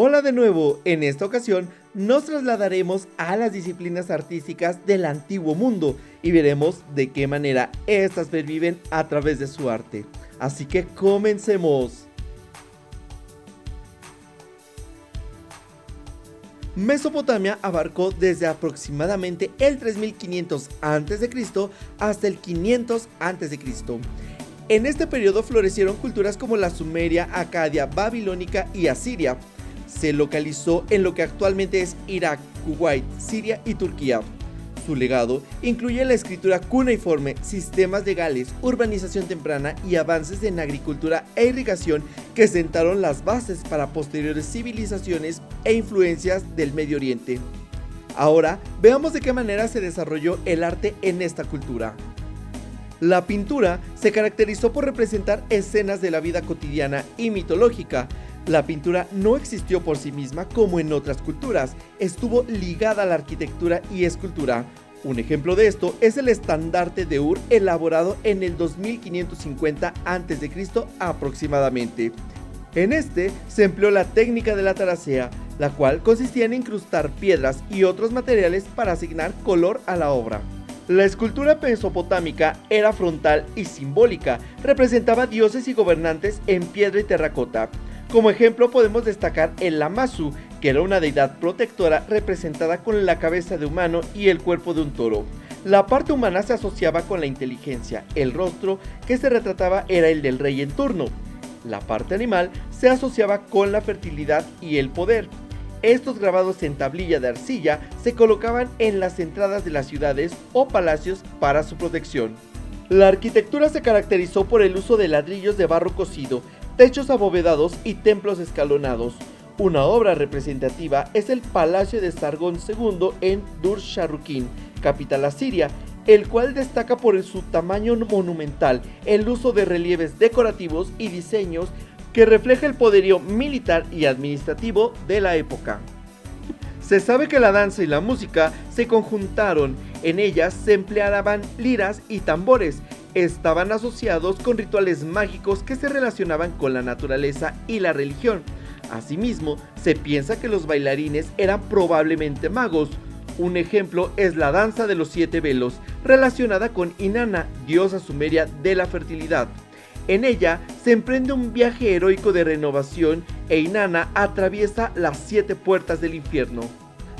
Hola de nuevo, en esta ocasión nos trasladaremos a las disciplinas artísticas del antiguo mundo y veremos de qué manera estas perviven a través de su arte. Así que comencemos. Mesopotamia abarcó desde aproximadamente el 3500 a.C. hasta el 500 a.C. En este periodo florecieron culturas como la sumeria, acadia, babilónica y asiria. Se localizó en lo que actualmente es Irak, Kuwait, Siria y Turquía. Su legado incluye la escritura cuneiforme, sistemas legales, urbanización temprana y avances en agricultura e irrigación que sentaron las bases para posteriores civilizaciones e influencias del Medio Oriente. Ahora veamos de qué manera se desarrolló el arte en esta cultura. La pintura se caracterizó por representar escenas de la vida cotidiana y mitológica. La pintura no existió por sí misma como en otras culturas, estuvo ligada a la arquitectura y escultura. Un ejemplo de esto es el estandarte de Ur elaborado en el 2550 a.C. aproximadamente. En este se empleó la técnica de la taracea, la cual consistía en incrustar piedras y otros materiales para asignar color a la obra. La escultura mesopotámica era frontal y simbólica, representaba dioses y gobernantes en piedra y terracota. Como ejemplo podemos destacar el Lamassu, que era una deidad protectora representada con la cabeza de humano y el cuerpo de un toro. La parte humana se asociaba con la inteligencia, el rostro que se retrataba era el del rey en turno. La parte animal se asociaba con la fertilidad y el poder. Estos grabados en tablilla de arcilla se colocaban en las entradas de las ciudades o palacios para su protección. La arquitectura se caracterizó por el uso de ladrillos de barro cocido, techos abovedados y templos escalonados. Una obra representativa es el Palacio de Sargón II en Dur-Sharrukin, capital asiria, el cual destaca por su tamaño monumental, el uso de relieves decorativos y diseños que refleja el poderío militar y administrativo de la época. Se sabe que la danza y la música se conjuntaron, en ellas se empleaban liras y tambores. Estaban asociados con rituales mágicos que se relacionaban con la naturaleza y la religión. Asimismo, se piensa que los bailarines eran probablemente magos. Un ejemplo es la danza de los 7 velos, relacionada con Inanna, diosa sumeria de la fertilidad. En ella se emprende un viaje heroico de renovación e Inanna atraviesa las 7 puertas del infierno.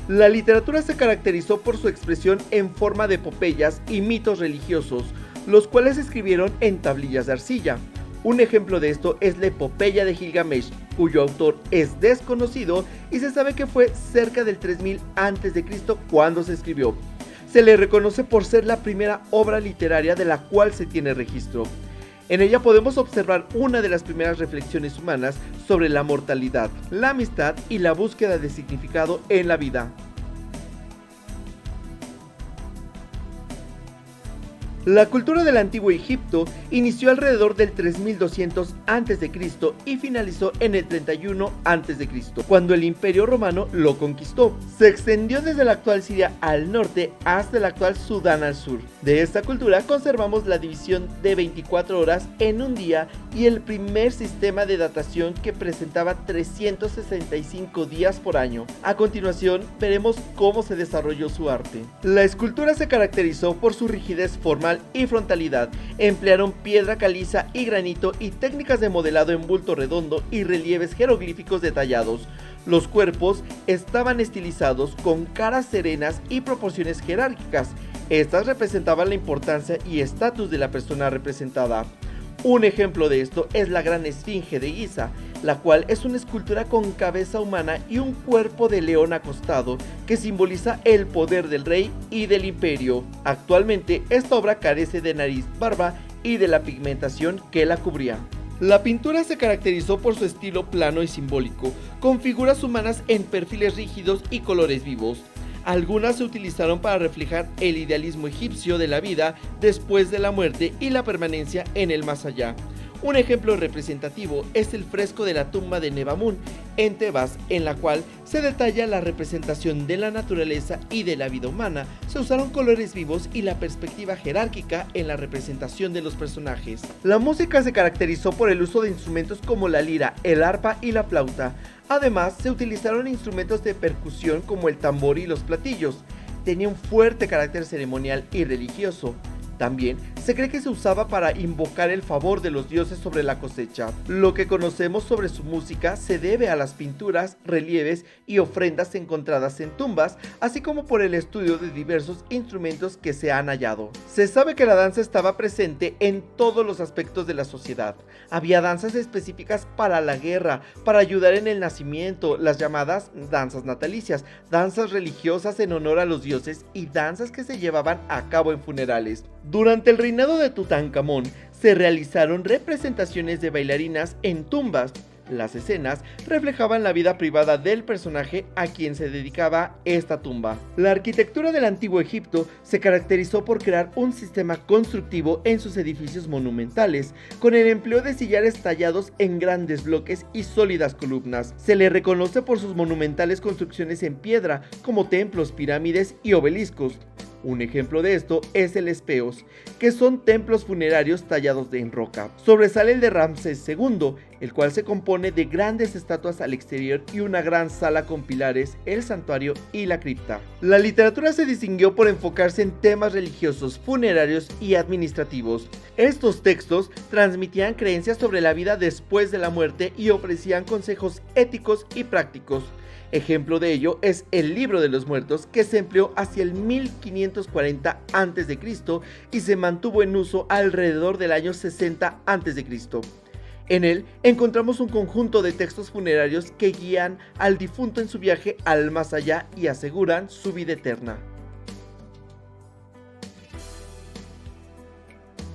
La literatura se caracterizó por su expresión en forma de epopeyas y mitos religiosos, los cuales se escribieron en tablillas de arcilla. Un ejemplo de esto es la epopeya de Gilgamesh, cuyo autor es desconocido y se sabe que fue cerca del 3000 a.C. cuando se escribió. Se le reconoce por ser la primera obra literaria de la cual se tiene registro. En ella podemos observar una de las primeras reflexiones humanas sobre la mortalidad, la amistad y la búsqueda de significado en la vida. La cultura del antiguo Egipto inició alrededor del 3200 a.C. y finalizó en el 31 a.C., cuando el Imperio Romano lo conquistó. Se extendió desde la actual Siria al norte hasta el actual Sudán al sur. De esta cultura conservamos la división de 24 horas en un día y el primer sistema de datación que presentaba 365 días por año. A continuación veremos cómo se desarrolló su arte. La escultura se caracterizó por su rigidez formal y frontalidad. Emplearon piedra caliza y granito y técnicas de modelado en bulto redondo y relieves jeroglíficos detallados. Los cuerpos estaban estilizados con caras serenas y proporciones jerárquicas. Estas representaban la importancia y estatus de la persona representada. Un ejemplo de esto es la gran esfinge de Giza, la cual es una escultura con cabeza humana y un cuerpo de león acostado que simboliza el poder del rey y del imperio. Actualmente esta obra carece de nariz, barba y de la pigmentación que la cubría. La pintura se caracterizó por su estilo plano y simbólico, con figuras humanas en perfiles rígidos y colores vivos. Algunas se utilizaron para reflejar el idealismo egipcio de la vida después de la muerte y la permanencia en el más allá. Un ejemplo representativo es el fresco de la tumba de Nebamun en Tebas, en la cual se detalla la representación de la naturaleza y de la vida humana. Se usaron colores vivos y la perspectiva jerárquica en la representación de los personajes. La música se caracterizó por el uso de instrumentos como la lira, el arpa y la flauta. Además, se utilizaron instrumentos de percusión como el tambor y los platillos. Tenía un fuerte carácter ceremonial y religioso. También se cree que se usaba para invocar el favor de los dioses sobre la cosecha. Lo que conocemos sobre su música se debe a las pinturas, relieves y ofrendas encontradas en tumbas, así como por el estudio de diversos instrumentos que se han hallado. Se sabe que la danza estaba presente en todos los aspectos de la sociedad. Había danzas específicas para la guerra, para ayudar en el nacimiento, las llamadas danzas natalicias, danzas religiosas en honor a los dioses y danzas que se llevaban a cabo en funerales. Durante el reinado de Tutankamón se realizaron representaciones de bailarinas en tumbas. Las escenas reflejaban la vida privada del personaje a quien se dedicaba esta tumba. La arquitectura del antiguo Egipto se caracterizó por crear un sistema constructivo en sus edificios monumentales, con el empleo de sillares tallados en grandes bloques y sólidas columnas. Se le reconoce por sus monumentales construcciones en piedra, como templos, pirámides y obeliscos. Un ejemplo de esto es el Espeos, que son templos funerarios tallados en roca. Sobresale el de Ramsés II, el cual se compone de grandes estatuas al exterior y una gran sala con pilares, el santuario y la cripta. La literatura se distinguió por enfocarse en temas religiosos, funerarios y administrativos. Estos textos transmitían creencias sobre la vida después de la muerte y ofrecían consejos éticos y prácticos. Ejemplo de ello es el Libro de los Muertos, que se empleó hacia el 1540 a.C. y se mantuvo en uso alrededor del año 60 a.C. En él encontramos un conjunto de textos funerarios que guían al difunto en su viaje al más allá y aseguran su vida eterna.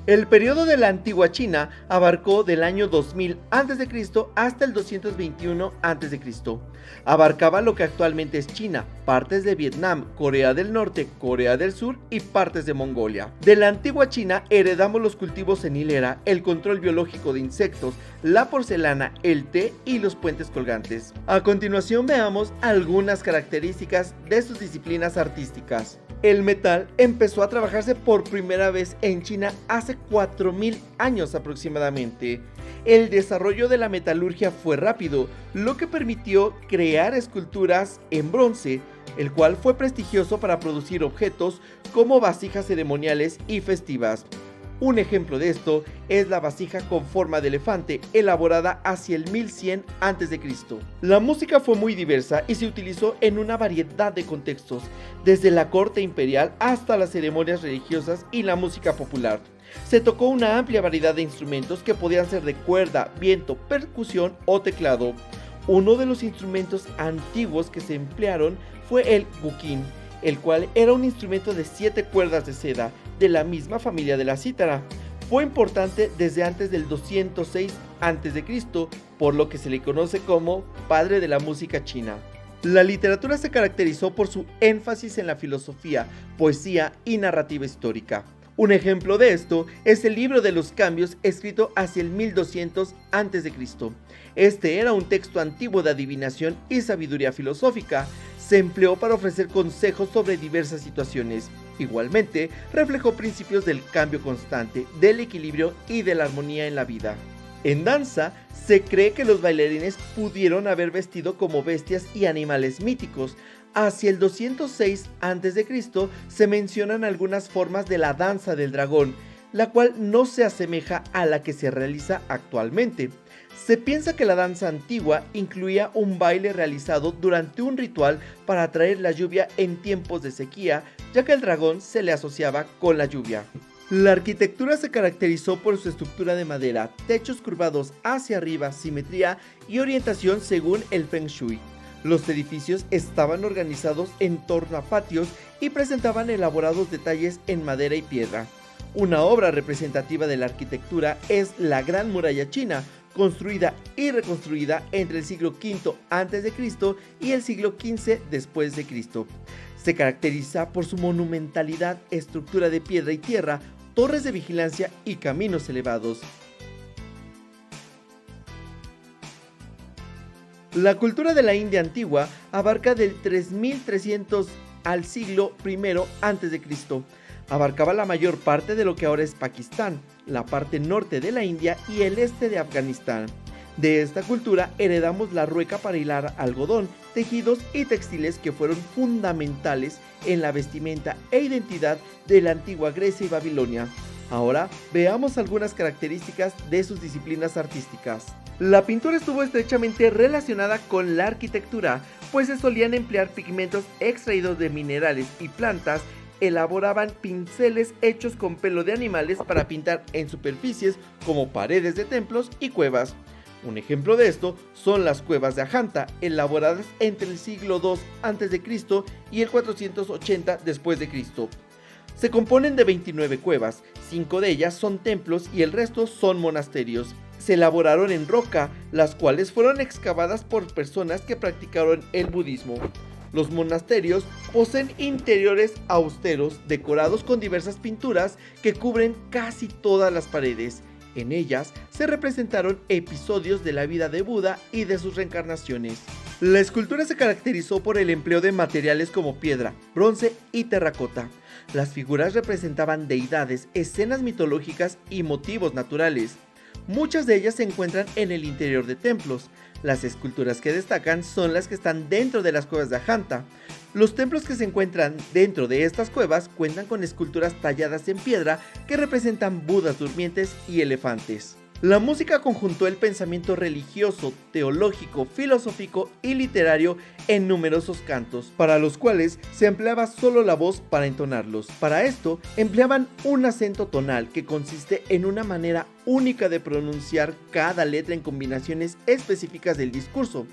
El periodo de la antigua China abarcó del año 2000 a.C. hasta el 221 a.C. Abarcaba lo que actualmente es China, partes de Vietnam, Corea del Norte, Corea del Sur y partes de Mongolia. De la antigua China heredamos los cultivos en hilera, el control biológico de insectos, la porcelana, el té y los puentes colgantes. A continuación veamos algunas características de sus disciplinas artísticas. El metal empezó a trabajarse por primera vez en China hace 4000 años aproximadamente. El desarrollo de la metalurgia fue rápido, lo que permitió crear esculturas en bronce, el cual fue prestigioso para producir objetos como vasijas ceremoniales y festivas. Un ejemplo de esto es la vasija con forma de elefante, elaborada hacia el 1100 a.C. La música fue muy diversa y se utilizó en una variedad de contextos, desde la corte imperial hasta las ceremonias religiosas y la música popular. Se tocó una amplia variedad de instrumentos que podían ser de cuerda, viento, percusión o teclado. Uno de los instrumentos antiguos que se emplearon fue el guqin, el cual era un instrumento de 7 cuerdas de seda, de la misma familia de la cítara. Fue importante desde antes del 206 a.C., por lo que se le conoce como padre de la música china. La literatura se caracterizó por su énfasis en la filosofía, poesía y narrativa histórica. Un ejemplo de esto es el Libro de los Cambios, escrito hacia el 1200 a.C. Este era un texto antiguo de adivinación y sabiduría filosófica. Se empleó para ofrecer consejos sobre diversas situaciones. Igualmente, reflejó principios del cambio constante, del equilibrio y de la armonía en la vida. En danza, se cree que los bailarines pudieron haber vestido como bestias y animales míticos. Hacia el 206 a.C. se mencionan algunas formas de la danza del dragón, la cual no se asemeja a la que se realiza actualmente. Se piensa que la danza antigua incluía un baile realizado durante un ritual para atraer la lluvia en tiempos de sequía, ya que el dragón se le asociaba con la lluvia. La arquitectura se caracterizó por su estructura de madera, techos curvados hacia arriba, simetría y orientación según el Feng Shui. Los edificios estaban organizados en torno a patios y presentaban elaborados detalles en madera y piedra. Una obra representativa de la arquitectura es la Gran Muralla China, construida y reconstruida entre el siglo V a.C. y el siglo XV después de Cristo. Se caracteriza por su monumentalidad, estructura de piedra y tierra, torres de vigilancia y caminos elevados. La cultura de la India antigua abarca del 3300 al siglo I a.C. Abarcaba la mayor parte de lo que ahora es Pakistán, la parte norte de la India y el este de Afganistán. De esta cultura heredamos la rueca para hilar algodón, tejidos y textiles que fueron fundamentales en la vestimenta e identidad de la antigua Grecia y Babilonia. Ahora veamos algunas características de sus disciplinas artísticas. La pintura estuvo estrechamente relacionada con la arquitectura, pues se solían emplear pigmentos extraídos de minerales y plantas, elaboraban pinceles hechos con pelo de animales para pintar en superficies como paredes de templos y cuevas. Un ejemplo de esto son las cuevas de Ajanta, elaboradas entre el siglo II a.C. y el 480 después de Cristo. Se componen de 29 cuevas, 5 de ellas son templos y el resto son monasterios. Se elaboraron en roca, las cuales fueron excavadas por personas que practicaron el budismo. Los monasterios poseen interiores austeros, decorados con diversas pinturas que cubren casi todas las paredes. En ellas se representaron episodios de la vida de Buda y de sus reencarnaciones. La escultura se caracterizó por el empleo de materiales como piedra, bronce y terracota. Las figuras representaban deidades, escenas mitológicas y motivos naturales. Muchas de ellas se encuentran en el interior de templos. Las esculturas que destacan son las que están dentro de las cuevas de Ajanta. Los templos que se encuentran dentro de estas cuevas cuentan con esculturas talladas en piedra que representan budas durmientes y elefantes. La música conjuntó el pensamiento religioso, teológico, filosófico y literario en numerosos cantos, para los cuales se empleaba solo la voz para entonarlos. Para esto, empleaban un acento tonal que consiste en una manera única de pronunciar cada letra en combinaciones específicas del discurso.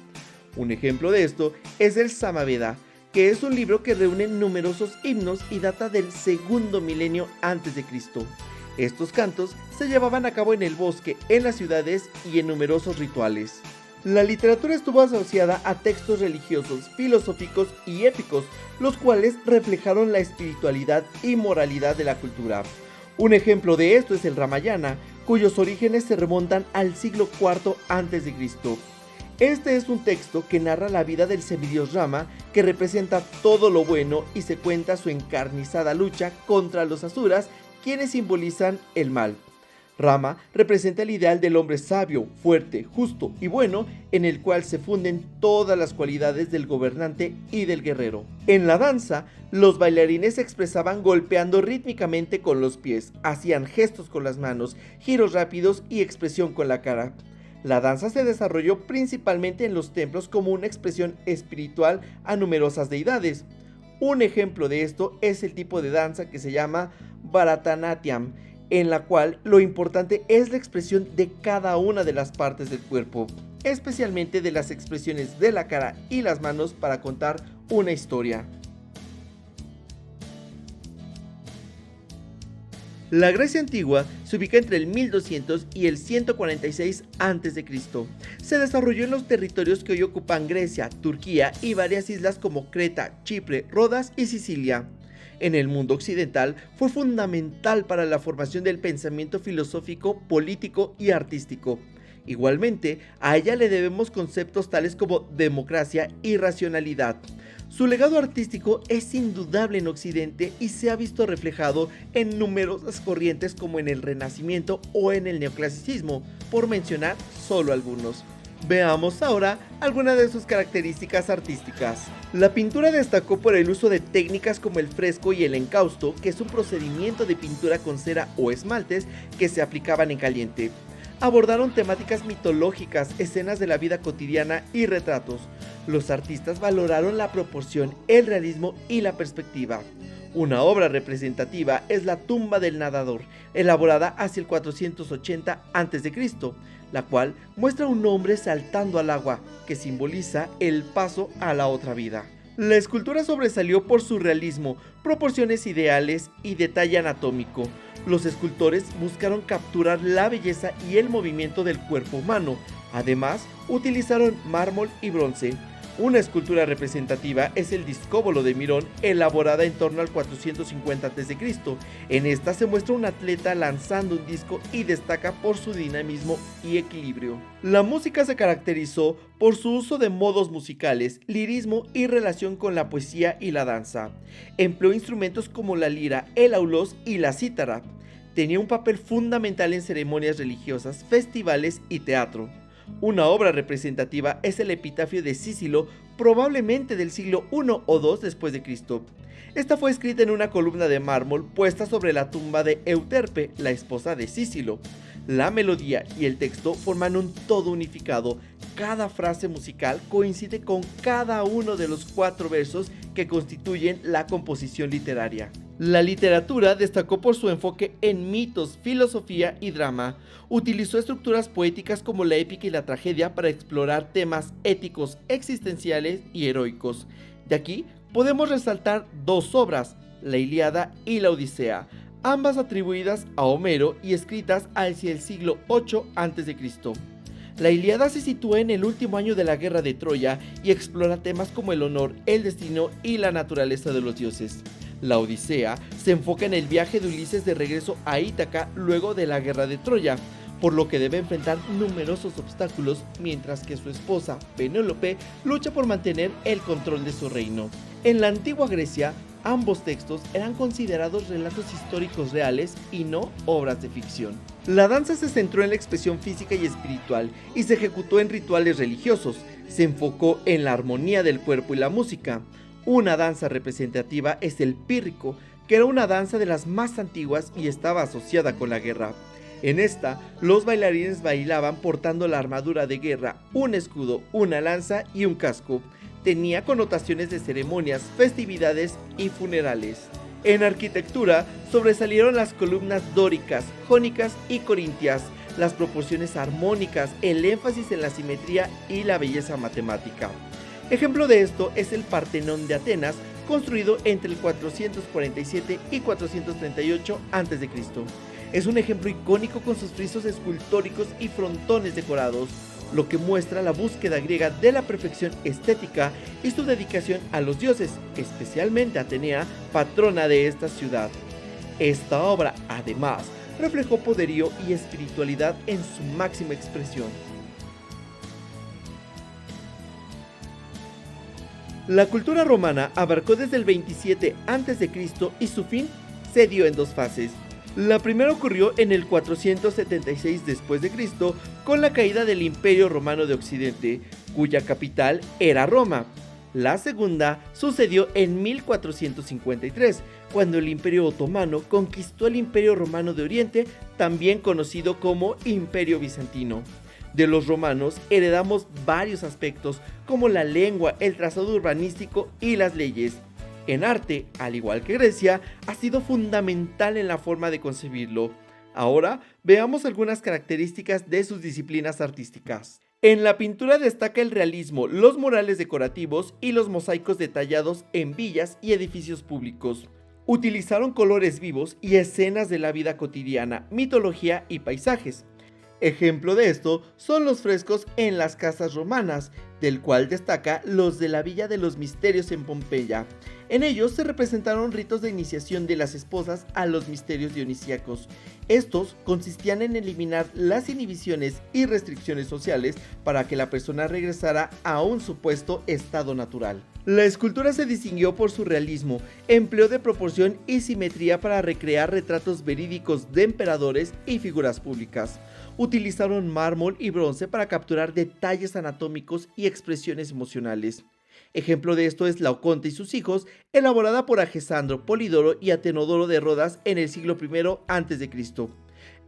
Un ejemplo de esto es el Samaveda, que es un libro que reúne numerosos himnos y data del segundo milenio antes de Cristo. Estos cantos se llevaban a cabo en el bosque, en las ciudades y en numerosos rituales. La literatura estuvo asociada a textos religiosos, filosóficos y épicos, los cuales reflejaron la espiritualidad y moralidad de la cultura. Un ejemplo de esto es el Ramayana, cuyos orígenes se remontan al siglo IV a.C. Este es un texto que narra la vida del semidios Rama, que representa todo lo bueno y se cuenta su encarnizada lucha contra los asuras, quienes simbolizan el mal. Rama representa el ideal del hombre sabio, fuerte, justo y bueno, en el cual se funden todas las cualidades del gobernante y del guerrero. En la danza, los bailarines se expresaban golpeando rítmicamente con los pies, hacían gestos con las manos, giros rápidos y expresión con la cara. La danza se desarrolló principalmente en los templos como una expresión espiritual a numerosas deidades. Un ejemplo de esto es el tipo de danza que se llama Bharatanatyam, en la cual lo importante es la expresión de cada una de las partes del cuerpo, especialmente de las expresiones de la cara y las manos para contar una historia. La Grecia antigua se ubica entre el 1200 y el 146 a.C. Se desarrolló en los territorios que hoy ocupan Grecia, Turquía y varias islas como Creta, Chipre, Rodas y Sicilia. En el mundo occidental fue fundamental para la formación del pensamiento filosófico, político y artístico. Igualmente, a ella le debemos conceptos tales como democracia y racionalidad. Su legado artístico es indudable en Occidente y se ha visto reflejado en numerosas corrientes como en el Renacimiento o en el Neoclasicismo, por mencionar solo algunos. Veamos ahora algunas de sus características artísticas. La pintura destacó por el uso de técnicas como el fresco y el encausto, que es un procedimiento de pintura con cera o esmaltes que se aplicaban en caliente. Abordaron temáticas mitológicas, escenas de la vida cotidiana y retratos. Los artistas valoraron la proporción, el realismo y la perspectiva. Una obra representativa es la tumba del nadador, elaborada hacia el 480 a.C., la cual muestra a un hombre saltando al agua, que simboliza el paso a la otra vida. La escultura sobresalió por su realismo, proporciones ideales y detalle anatómico. Los escultores buscaron capturar la belleza y el movimiento del cuerpo humano. Además, utilizaron mármol y bronce. Una escultura representativa es el discóbolo de Mirón, elaborada en torno al 450 a.C. En esta se muestra un atleta lanzando un disco y destaca por su dinamismo y equilibrio. La música se caracterizó por su uso de modos musicales, lirismo y relación con la poesía y la danza. Empleó instrumentos como la lira, el aulós y la cítara. Tenía un papel fundamental en ceremonias religiosas, festivales y teatro. Una obra representativa es el epitafio de Cícilo, probablemente del siglo I o II después de Cristo. Esta fue escrita en una columna de mármol puesta sobre la tumba de Euterpe, la esposa de Cícilo. La melodía y el texto forman un todo unificado. Cada frase musical coincide con cada uno de los 4 versos que constituyen la composición literaria. La literatura destacó por su enfoque en mitos, filosofía y drama. Utilizó estructuras poéticas como la épica y la tragedia para explorar temas éticos, existenciales y heroicos. De aquí podemos resaltar 2 obras, la Ilíada y la Odisea, ambas atribuidas a Homero y escritas hacia el siglo VIII a.C. La Ilíada se sitúa en el último año de la guerra de Troya y explora temas como el honor, el destino y la naturaleza de los dioses. La Odisea se enfoca en el viaje de Ulises de regreso a Ítaca luego de la guerra de Troya, por lo que debe enfrentar numerosos obstáculos mientras que su esposa, Penélope, lucha por mantener el control de su reino. En la antigua Grecia, ambos textos eran considerados relatos históricos reales y no obras de ficción. La danza se centró en la expresión física y espiritual y se ejecutó en rituales religiosos. Se enfocó en la armonía del cuerpo y la música. Una danza representativa es el pírrico, que era una danza de las más antiguas y estaba asociada con la guerra. En esta, los bailarines bailaban portando la armadura de guerra, un escudo, una lanza y un casco. Tenía connotaciones de ceremonias, festividades y funerales. En arquitectura sobresalieron las columnas dóricas, jónicas y corintias, las proporciones armónicas, el énfasis en la simetría y la belleza matemática. Ejemplo de esto es el Partenón de Atenas, construido entre el 447 y 438 a.C. Es un ejemplo icónico con sus frisos escultóricos y frontones decorados, lo que muestra la búsqueda griega de la perfección estética y su dedicación a los dioses, especialmente a Atenea, patrona de esta ciudad. Esta obra, además, reflejó poderío y espiritualidad en su máxima expresión. La cultura romana abarcó desde el 27 a.C. y su fin se dio en 2 fases. La primera ocurrió en el 476 después de Cristo con la caída del Imperio Romano de Occidente, cuya capital era Roma. La segunda sucedió en 1453, cuando el Imperio Otomano conquistó el Imperio Romano de Oriente, también conocido como Imperio Bizantino. De los romanos heredamos varios aspectos como la lengua, el trazado urbanístico y las leyes. En arte, al igual que Grecia, ha sido fundamental en la forma de concebirlo. Ahora veamos algunas características de sus disciplinas artísticas. En la pintura destaca el realismo, los murales decorativos y los mosaicos detallados en villas y edificios públicos. Utilizaron colores vivos y escenas de la vida cotidiana, mitología y paisajes. Ejemplo de esto son los frescos en las casas romanas, del cual destaca los de la Villa de los Misterios en Pompeya. En ellos se representaron ritos de iniciación de las esposas a los misterios dionisíacos. Estos consistían en eliminar las inhibiciones y restricciones sociales para que la persona regresara a un supuesto estado natural. La escultura se distinguió por su realismo, empleo de proporción y simetría para recrear retratos verídicos de emperadores y figuras públicas. Utilizaron mármol y bronce para capturar detalles anatómicos y expresiones emocionales. Ejemplo de esto es Laoconte y sus hijos, elaborada por Agesandro, Polidoro y Atenodoro de Rodas en el siglo I a.C.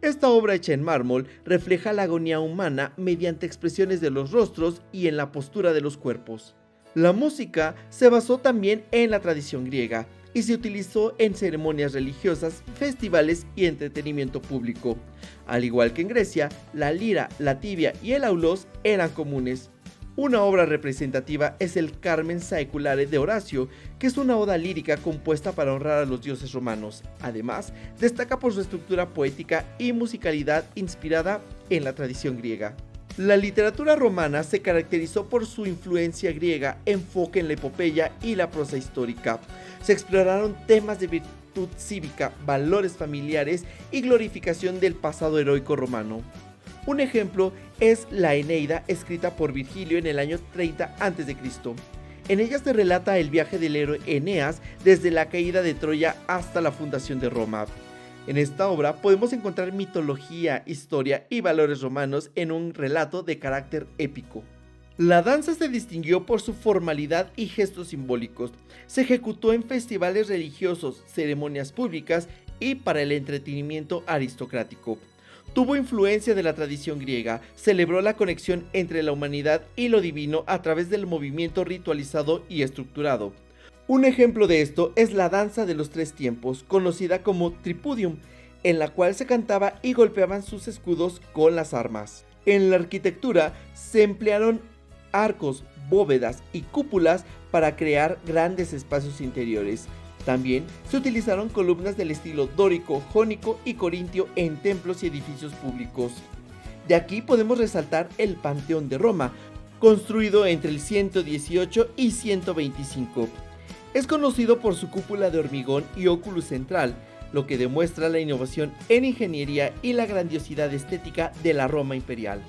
Esta obra hecha en mármol refleja la agonía humana mediante expresiones de los rostros y en la postura de los cuerpos. La música se basó también en la tradición griega y se utilizó en ceremonias religiosas, festivales y entretenimiento público. Al igual que en Grecia, la lira, la tibia y el aulós eran comunes. Una obra representativa es el Carmen Saeculare de Horacio, que es una oda lírica compuesta para honrar a los dioses romanos. Además, destaca por su estructura poética y musicalidad inspirada en la tradición griega. La literatura romana se caracterizó por su influencia griega, enfoque en la epopeya y la prosa histórica. Se exploraron temas de virtud cívica, valores familiares y glorificación del pasado heroico romano. Un ejemplo es la Eneida, escrita por Virgilio en el año 30 a.C. En ella se relata el viaje del héroe Eneas desde la caída de Troya hasta la fundación de Roma. En esta obra podemos encontrar mitología, historia y valores romanos en un relato de carácter épico. La danza se distinguió por su formalidad y gestos simbólicos. Se ejecutó en festivales religiosos, ceremonias públicas y para el entretenimiento aristocrático. Tuvo influencia de la tradición griega, celebró la conexión entre la humanidad y lo divino a través del movimiento ritualizado y estructurado. Un ejemplo de esto es la danza de los tres tiempos, conocida como tripudium, en la cual se cantaba y golpeaban sus escudos con las armas. En la arquitectura se emplearon arcos, bóvedas y cúpulas para crear grandes espacios interiores. También se utilizaron columnas del estilo dórico, jónico y corintio en templos y edificios públicos. De aquí podemos resaltar el Panteón de Roma, construido entre el 118 y 125. Es conocido por su cúpula de hormigón y óculo central, lo que demuestra la innovación en ingeniería y la grandiosidad estética de la Roma imperial.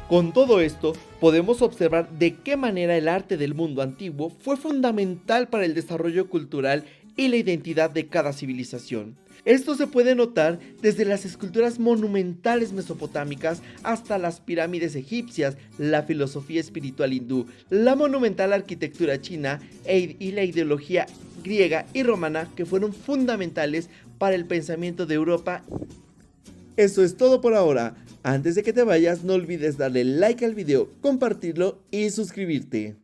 Con todo esto, podemos observar de qué manera el arte del mundo antiguo fue fundamental para el desarrollo cultural y la identidad de cada civilización. Esto se puede notar desde las esculturas monumentales mesopotámicas hasta las pirámides egipcias, la filosofía espiritual hindú, la monumental arquitectura china y la ideología griega y romana que fueron fundamentales para el pensamiento de Europa. Eso es todo por ahora. Antes de que te vayas, no olvides darle like al video, compartirlo y suscribirte.